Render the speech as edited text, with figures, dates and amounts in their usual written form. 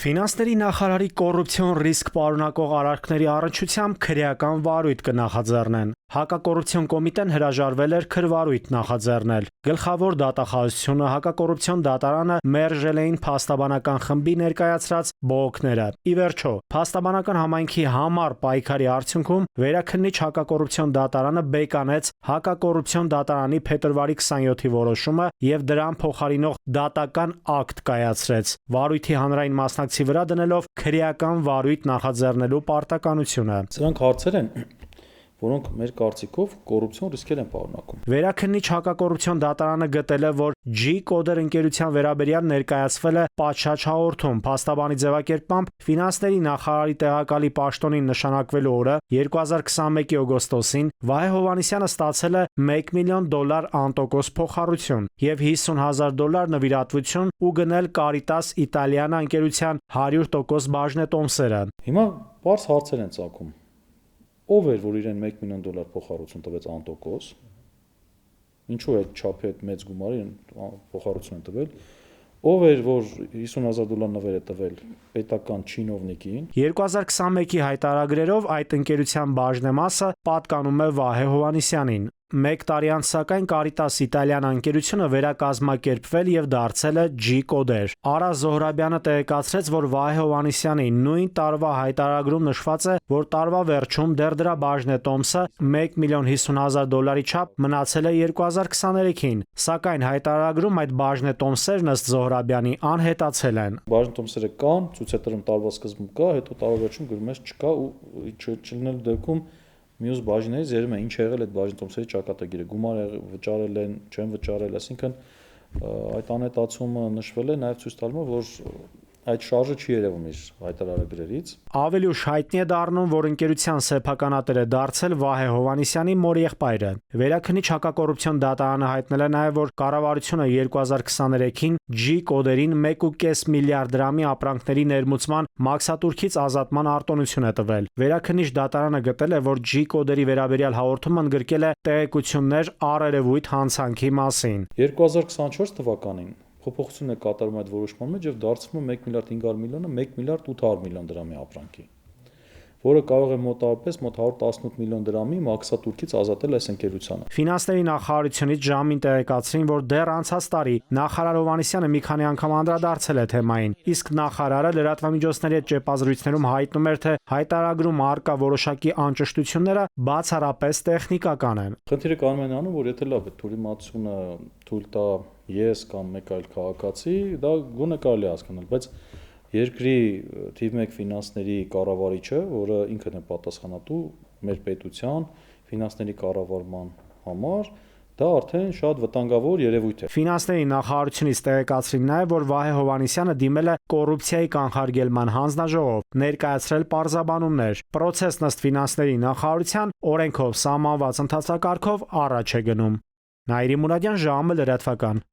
Ֆինանսների նախարարի կոռուպցիոն ռիսկ պարունակող արարքների առնչությամբ քրեական վարույթ կնախաձեռնեն։ Հակակոռուպցիոն կոմիտեն հրաժարվել էր քրվարույթ նախաձեռնել։ Գլխավոր դատախազությունը հակակոռուպցիոն դատարանը մերժել էին փաստաբանական խմբի ներկայացրած բողոքները։ Ի վերջո, փաստաբանական համայնքի համար պայքարի արդյունքում վերաքննիչ հակակոռուպցիոն դատարանը բեկանեց հակակոռուպցիոն դատարանի փետրվարի 27-ի որոշումը եւ դրան փոխարինող դատական ակտ կայացրեց։ Վարույթի հանրային մասնակցի վրա դնելով քրեական վարույթ նախաձեռնելու պարտականությունը։ Սրանք հարցեր են, որոնք մեր կարծիքով կոռուպցիոն ռիսկեր են պարունակում։ Վերաքննիչ հակակոռուպցիոն դատարանը գտել է, որ G-Coder ընկերության վերաբերյալ ներկայացվել է պատշաճ հաղորդում։ Փաստաբանի ձևակերպմամբ ֆինանսների նախարարի տեղակալի պաշտոնին նշանակվելու օրը 2021-ի օգոստոսին Վահե Հովհաննիսյանը ստացել է $1 միլիոն անտոկոս փոխառություն եւ $50,000 նվիրատվություն ու գնել Caritas Italiana ընկերության 100% բաժնետոմսերը։ Հիմա բարձ հարցեր են ծագում։ Ով էր, որ իրեն $1 միլիոն փոխառություն տվեց անտոկոս, ինչու է չափի այդ մեծ գումարի փոխառություն են տվել, ով էր, որ $50,000 նվեր է տվել պետական չինովնիկին։ 2021-ի հայտարարագրերով այդ ընկերության բաժնեմասը պատկանում է Վահե Հովհաննիսյանին։ Մեկ տարի անց սակայն Caritas Italiana ընկերությունը վերակազմակերպվել եւ դարձել է G-Coder։ Արա Զոհրաբյանը տեղեկացրեց, որ Վահե Հովհաննիսյանի նույն տարվա հայտարարագրում նշված է, որ տարվա վերջում դեռ դրա բաժնետոմսը $1,50,000 չափ մնացել է 2023-ին, սակայն հայտարարագրում այդ բաժնետոմսերն ըստ Զոհրաբյանի անհետացել են։ Բաժնետոմսերը կան, ցույցետրում տարվա սկզբում կա, հետո տարվա վերջում գրում ես չկա ու չլինելու դեպքում մյուս բաժներից երևում է ինչ եղել այդ բաժնետոմսերի ճակատագիրը, գումար վճարել են, չեն վճարել, այսինքն այդ անհետացումը նշվել է, նաև ցույց տալու է, որ այդ շարժը չի երևում իր հայտարարագրերից։ Ավելի ուշ հայտնի է դառնում, որ ընկերության սեփականատեր է դարձել Վահե Հովհաննիսյանի մոր եղբայրը։ Վերաքննիչ հակակոռուպցիոն դատարանը հայտնել է նաև, որ կառավարությունը 2023-ին G-Coder-ին $1.5 միլիարդ ապրանքների ներմուծման մաքսատուրքից ազատման արտոնություն է տվել։ Վերաքննիչ դատարանը գտել է, որ G-Coder-ի վերաբերյալ հաղորդումը ընդգրկել է տեղեկություններ առերևույթ հանցանքի մասին։ 2024 թվականին փոփոխություն է կատարում այդ որոշման մեջ եւ դարձվում է $1.5 միլիոնը $1.8 միլիոն ապրանքի, որը կարող է մոտավորապես մոտ $118 միլիոն մաքսատուրքից ազատել այս ընկերությանը։ Ֆինանսների նախարարությունից ժամին տեղեկացրին, որ դեռ անցած տարի նախարար Հովհաննիսյանը մի քանի անգամ անդրադարձել է թեմային, իսկ նախարարը լրատվամիջոցների հետ ճեպազրույցներում հայտնում էր, թե հայտարարագրում առկա որոշակի անճշտությունները բացառապես տեխնիկական են։ Խնդիրը կանում են անում, որ եթե լավ է թույլտամությունը թույլ տա ես կամ մեկ այլ քաղաքացի, դա գոնե կարելի է հասկանալ, բայց երկրի թիվ 1 ֆինանսների կառավարիչը, որը ինքն է պատասխանատու մեր պետության ֆինանսների կառավարման համար, դա արդեն շատ վտանգավոր երևույթ է։ Ֆինանսների նախարարությունից տեղեկացրին նաև, որ Վահե Հովհաննիսյանը դիմել է կոռուպցիայի կանխարգելման հանձնաժողով, ներկայացրել պարզաբանումներ։ Պրոցեսն ըստ ֆինանսների նախարարության օրենքով սահմանված ընթացակարգով առաջ է գնում։ Նաիրի Մուրադյան, ժամը լրատվական։